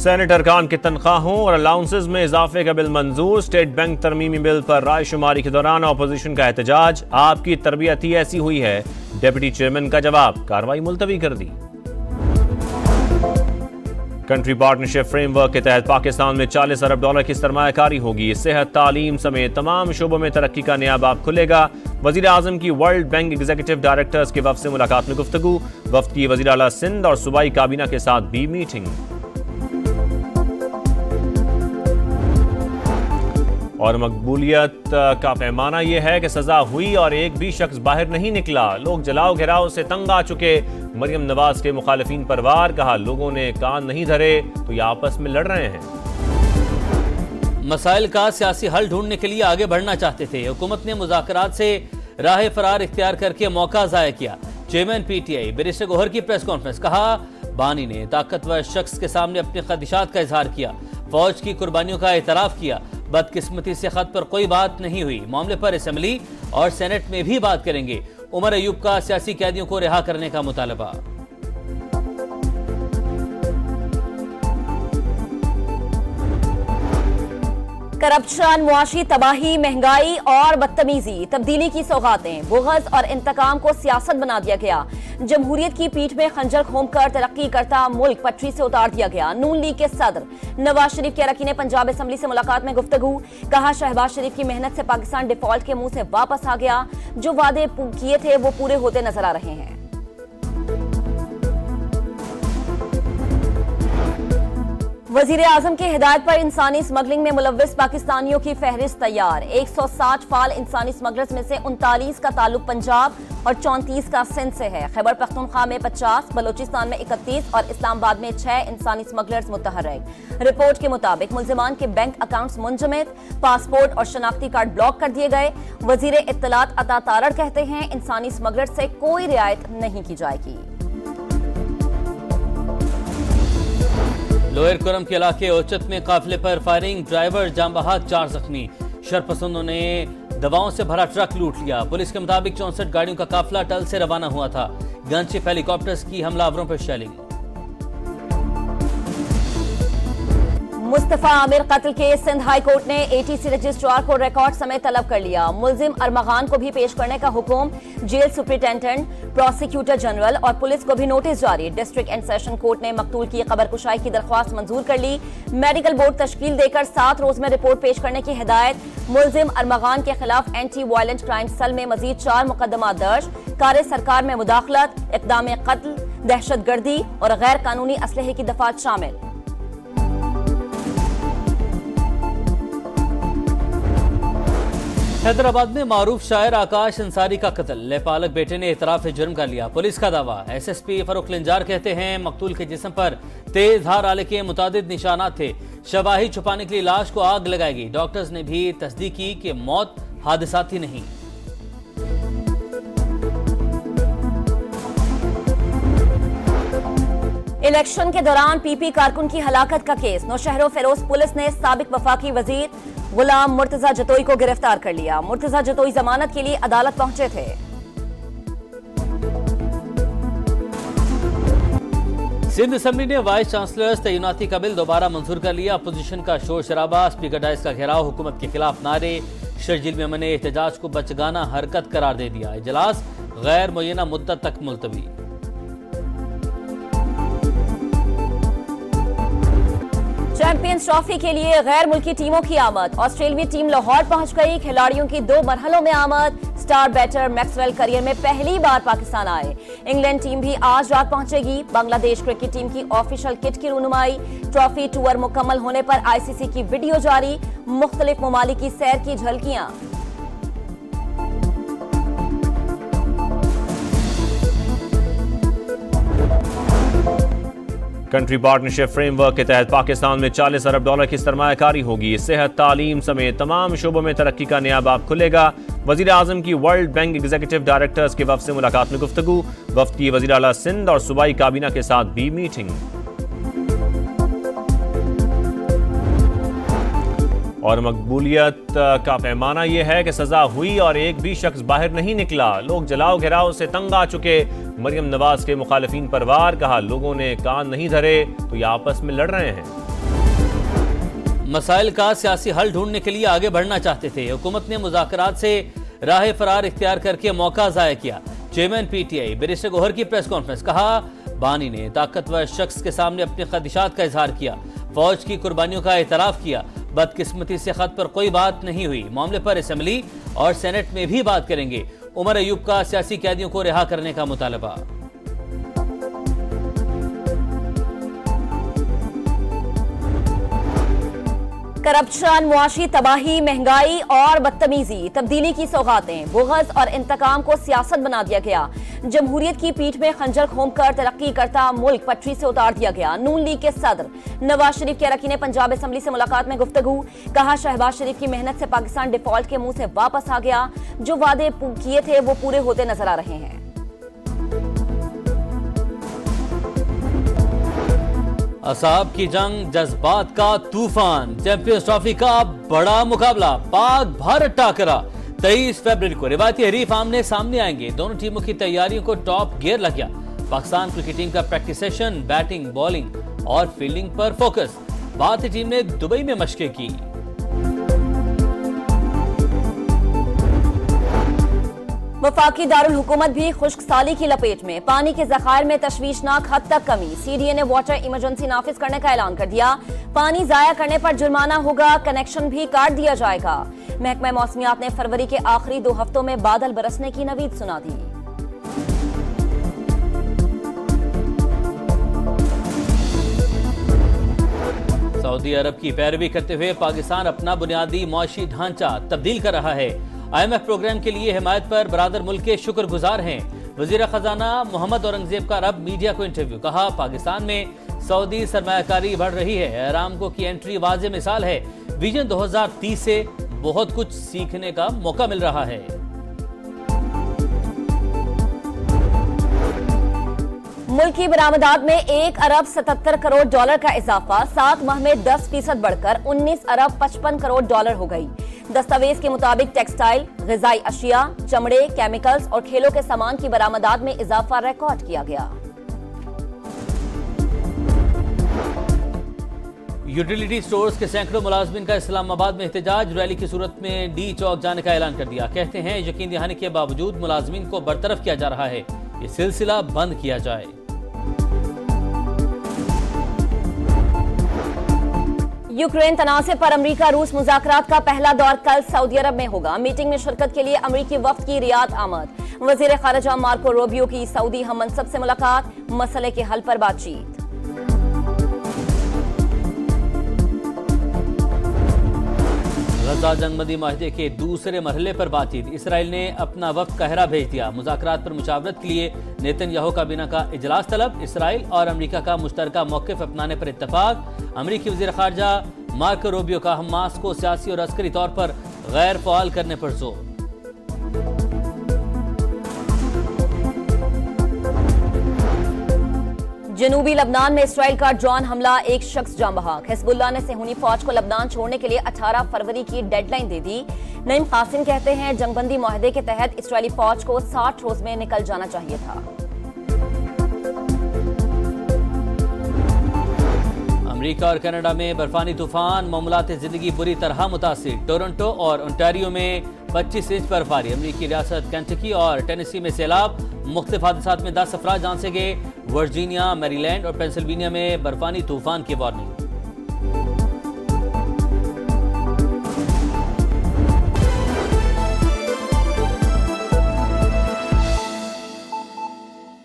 Senate अरकान की तनख्वाहों और अलाउंसेज में इजाफे का बिल मंजूर। स्टेट बैंक तरमीमी बिल पर रायशुमारी के दौरान अपोजिशन का एहतजाज। आपकी तरबियत ही ऐसी हुई है, डिप्टी चेयरमैन का जवाब। कार्रवाई मुलतवी कर दी। कंट्री पार्टनरशिप फ्रेमवर्क के तहत पाकिस्तान में $40 अरब की सरमायाकारी होगी। सेहत, तालीम समेत तमाम शोबों में तरक्की का नया बाब खुलेगा। वजीर आजम की वर्ल्ड बैंक एग्जीक्यूटिव डायरेक्टर्स के वफ्द से मुलाकात में गुफ्तगू। वफ्द की वजीर आला सिंध और सूबाई काबीना के साथ भी मीटिंग। और मकबूलियत का पैमाना यह है कि सजा हुई और एक भी शख्स बाहर नहीं निकला। लोग जलाओ घेराव से तंग आ चुके। मरियम नवाज के मुखालिफिन पर वार। कहा, लोगों ने कान नहीं धरे तो ये आपस में लड़ रहे हैं। मसाइल का सियासी हल ढूंढने के लिए आगे बढ़ना चाहते थे। हुकूमत ने मुज़ाकरात से राह फरार इख्तियार करके मौका ज़ाया किया। चेयरमैन पीटीआई बैरिस्टर गौहर की प्रेस कॉन्फ्रेंस। कहा, बानी ने ताकतवर शख्स के सामने अपने खदशात का इजहार किया। फौज की कुर्बानियों का एतराफ़ किया। बदकिस्मती से खत पर कोई बात नहीं हुई। मामले पर असेंबली और सेनेट में भी बात करेंगे। उमर अयूब का सियासी कैदियों को रिहा करने का मुतालबा। करप्शन, मुआशी तबाही, महंगाई और बदतमीजी, तब्दीली की सौगातें, बुग़ज़ और इंतकाम को सियासत बना दिया गया। जमहूरियत की पीठ में खंजर घोंपकर तरक्की करता मुल्क पटरी से उतार दिया गया। नून लीग के सदर नवाज शरीफ के अरकान पंजाब असेंबली से मुलाकात में गुफ्तगू। कहा, शहबाज शरीफ की मेहनत से पाकिस्तान डिफॉल्ट के मुंह से वापस आ गया। जो वादे किए थे वो पूरे होते नजर आ रहे हैं। वजीर आजम की हिदायत पर इंसानी स्मगलिंग में मुलव्विस पाकिस्तानियों की फहरिस्त तैयार। 160 फाल इंसानी स्मगलर्स में से 39 का ताल्लुक पंजाब और 34 का सिंध से है। खैबर पख्तूनख्वा में 50, बलोचिस्तान में 31 और इस्लामाबाद में 6 इंसानी स्मगलर्स मुतहर्रिक। रिपोर्ट के मुताबिक मुल्जिमान के बैंक अकाउंट्स मुंजमद, पासपोर्ट और शनाख्ती कार्ड ब्लॉक कर दिए गए। वजीर इत्तलात अता तारड़ कहते हैं, इंसानी स्मगलर से कोई रियायत नहीं की जाएगी। लोअर कुरम के इलाके ओचत में काफिले पर फायरिंग। ड्राइवर जाम बहक, 4 जख्मी। शरपसंदों ने दवाओं से भरा ट्रक लूट लिया। पुलिस के मुताबिक 64 गाड़ियों का काफिला टल से रवाना हुआ था। गनशिप हेलीकॉप्टर्स की हमलावरों पर शेलिंग। मुस्तफा आमिर कत्ल केस। सिंध हाई कोर्ट ने एटीसी रजिस्ट्रार को रिकॉर्ड समेत तलब कर लिया। मुलजिम अरमगान को भी पेश करने का हुक्म। जेल सुपरिटेंडेंट, प्रोसिक्यूटर जनरल और पुलिस को भी नोटिस जारी। डिस्ट्रिक्ट एंड सेशन कोर्ट ने मकतूल की कबर कुशाई की दरख्वास्त मंजूर कर ली। मेडिकल बोर्ड तश्कील देकर 7 रोज में रिपोर्ट पेश करने की हिदायत। मुलजिम अरमगान के खिलाफ एंटी वायलेंट क्राइम सेल में मजीद 4 मुकदमा दर्ज। कार्य सरकार में मुदाखलत, इक़दाम कत्ल, दहशतगर्दी और गैर कानूनी असलहे की दफात शामिल। हैदराबाद में मारूफ शायर आकाश अंसारी का कत्ल। लेपालक बेटे ने एतराफ जुर्म कर लिया। पुलिस का दावा। एसएसपी फरूख लिंजार कहते हैं, मकतूल के जिस्म पर तेज धार आले के मुतादिद निशानात थे। शवाही छुपाने के लिए लाश को आग लगाएगी। डॉक्टर्स ने भी तस्दीक की कि मौत हादसाती नहीं। इलेक्शन के दौरान पीपी कारकुन की हलाकत का केस। नौशहरों फिरोज पुलिस ने साबिक वफाकी वजीर गुलाम मुर्तजा जतोई को गिरफ्तार कर लिया। मुर्तजा जतोई जमानत के लिए अदालत पहुंचे थे। सिंध असेंबली ने वाइस चांसलर्स तैनाती का बिल दोबारा मंजूर कर लिया। अपोजिशन का शोर शराबा, स्पीकर डाइस का घेराव, हुकूमत के खिलाफ नारे। शर्जील मेमन ने एहतजाज को बचगाना हरकत करार दे दिया। इजलास गैर मुय्यना मुद्दत तक मुलतवी। चैंपियंस ट्रॉफी के लिए गैर मुल्की टीमों की आमद। ऑस्ट्रेलियाई टीम लाहौर पहुंच गई। खिलाड़ियों की 2 मरहलों में आमद। स्टार बैटर मैक्सवेल करियर में पहली बार पाकिस्तान आए। इंग्लैंड टीम भी आज रात पहुंचेगी। बांग्लादेश क्रिकेट टीम की ऑफिशियल किट की रुनुमाई। ट्रॉफी टूर मुकम्मल होने पर आईसीसी की वीडियो जारी। मुख्तलिफ ममालिक की सैर की झलकियां। कंट्री पार्टनरशिप फ्रेमवर्क के तहत पाकिस्तान में $40 अरब की सरमायाकारी होगी। सेहत, तालीम समेत तमाम शोबों में तरक्की का नया बाब खुलेगा। वजीर आजम की वर्ल्ड बैंक एग्जीक्यूटिव डायरेक्टर्स के वफ्द से मुलाकात में गुफ्तगू। वफ्द की वजीर आला सिंध और सूबाई काबीना के साथ भी मीटिंग। और मकबूलियत का पैमाना यह है कि सजा हुई और एक भी शख्स बाहर नहीं निकला। लोग जलाओ घेराव से तंग आ चुके। मरियम नवाज के मुखालिफिन पर वार। कहा, लोगों ने कान नहीं धरे तो ये आपस में लड़ रहे हैं। मसाइल का सियासी हल ढूंढने के लिए आगे बढ़ना चाहते थे। हुकूमत ने मुज़ाकरात से राह फरार इख्तियार करके मौका ज़ाया किया। चेयरमैन पीटीआई बैरिस्टर गौहर की प्रेस कॉन्फ्रेंस, कहा बानी ने ताकतवर शख्स के सामने अपने खदशात का इजहार किया, फौज की कुर्बानियों का एतराफ किया। बदकिस्मती से खत पर कोई बात नहीं हुई, मामले पर असेंबली और सेनेट में भी बात करेंगे। उमर अयूब का सियासी कैदियों को रिहा करने का मुतालबा। करप्शन, मुआशी तबाही, महंगाई और बदतमीजी, तब्दीली की सौगातें, बुग़ज़ और इंतकाम को सियासत बना दिया गया। जमहूरियत की पीठ में खंजर घोंपकर तरक्की करता मुल्क पटरी से उतार दिया गया। नून लीग के सदर नवाज शरीफ के अरकान पंजाब असेंबली से मुलाकात में गुफ्तगू, कहा शहबाज शरीफ की मेहनत से पाकिस्तान डिफॉल्ट के मुंह से वापस आ गया, जो वादे किए थे वो पूरे होते नजर आ रहे हैं। असाब की जंग, जज्बात का तूफान, चैंपियंस ट्रॉफी का बड़ा मुकाबला, पाक भारत टाकरा 23 फरवरी को रिवायती हरीफ आमने सामने आएंगे। दोनों टीमों की तैयारियों को टॉप गियर लग गया। पाकिस्तान क्रिकेट टीम का प्रैक्टिस सेशन बैटिंग, बॉलिंग और फील्डिंग पर फोकस। भारतीय टीम ने दुबई में मशकें की। वफाकी दारुल हुकूमत भी खुश्क साली की लपेट में, पानी के ज़खायर में तशवीशनाक हद तक कमी। सीडीए ने वाटर इमरजेंसी नाफिज करने का ऐलान कर दिया। पानी जाया करने पर जुर्माना होगा, कनेक्शन भी काट दिया जाएगा। महकमा मौसमियात ने फरवरी के आखिरी 2 हफ्तों में बादल बरसने की नवीद सुना दी। सऊदी अरब की पैरवी करते हुए पाकिस्तान अपना बुनियादी मुआशी ढांचा तब्दील कर रहा है। IMF प्रोग्राम के लिए हिमायत पर बरादर मुल्क के शुक्रगुजार हैं। वजीर खजाना मोहम्मद औरंगजेब का अरब मीडिया को इंटरव्यू, कहा पाकिस्तान में सऊदी सरमायाकारी बढ़ रही है। अरामको की एंट्री वाज़ेह मिसाल है। विजन 2030 से बहुत कुछ सीखने का मौका मिल रहा है। मुल्क की बरामदात में 1 अरब 77 करोड़ डॉलर का इजाफा, 7 माह में 10% बढ़कर 19 अरब 55 करोड़ डॉलर हो गई। दस्तावेज के मुताबिक टेक्सटाइल, ग़िज़ाई अशिया, चमड़े, केमिकल्स और खेलों के सामान की बरामदात में इजाफा रिकॉर्ड किया गया। यूटिलिटी स्टोर्स के सैकड़ों मुलाजमीन का इस्लामाबाद में एहतजाज, रैली की सूरत में डी चौक जाने का ऐलान कर दिया। कहते हैं यकीन दहानी के बावजूद मुलाजमीन को बरतरफ किया जा रहा है, ये सिलसिला बंद किया जाए। यूक्रेन तनाज़े पर अमरीका रूस मुज़ाकरात का पहला दौर कल सऊदी अरब में होगा। मीटिंग में शिरकत के लिए अमरीकी वफ्द की रियाद आमद। वज़ीर ख़ारिजा मार्को रूबियो की सऊदी हम मनसब से मुलाकात, मसले के हल पर बातचीत। गजा जंगबंदी माहिदे के दूसरे मरहले पर बातचीत, इसराइल ने अपना वफ्द काहिरा भेज दिया। मुज़ाकरात पर मुशावरत के लिए नेतन्याहू काबीना का इजलास तलब, इसराइल और अमरीका का मुश्तरका मौक़िफ़ अपनाने पर इत्तफाक। अमरीकी वज़ीर ख़ारिजा मार्को रूबियो का हमास को सियासी और अस्करी तौर पर गैर फ़आल करने पर जोर। जनूबी लबनान में इसराइल का ड्रोन हमला, 1 शख्स जान बहक। हिज़्बुल्लाह ने सेहूनी फौज को लबनान छोड़ने के लिए 18 फरवरी की डेडलाइन दे दी। नईम कासिम कहते हैं जंगबंदी माहिदे के तहत इसराइली फौज को 60 रोज में निकल जाना चाहिए था। अमेरिका और कनाडा में बर्फानी तूफान, मामूलात जिंदगी बुरी तरह मुतासिर। टोरंटो और ओंटारियो में 25 इंच बर्फबारी। अमेरिकी रियासत केंटकी और टेनेसी में सैलाब, मुख्तलिफ हादसात में 10 अफराद जान से गए। वर्जीनिया, मैरीलैंड और पेंसिल्वेनिया में बर्फानी तूफान की वार्निंग।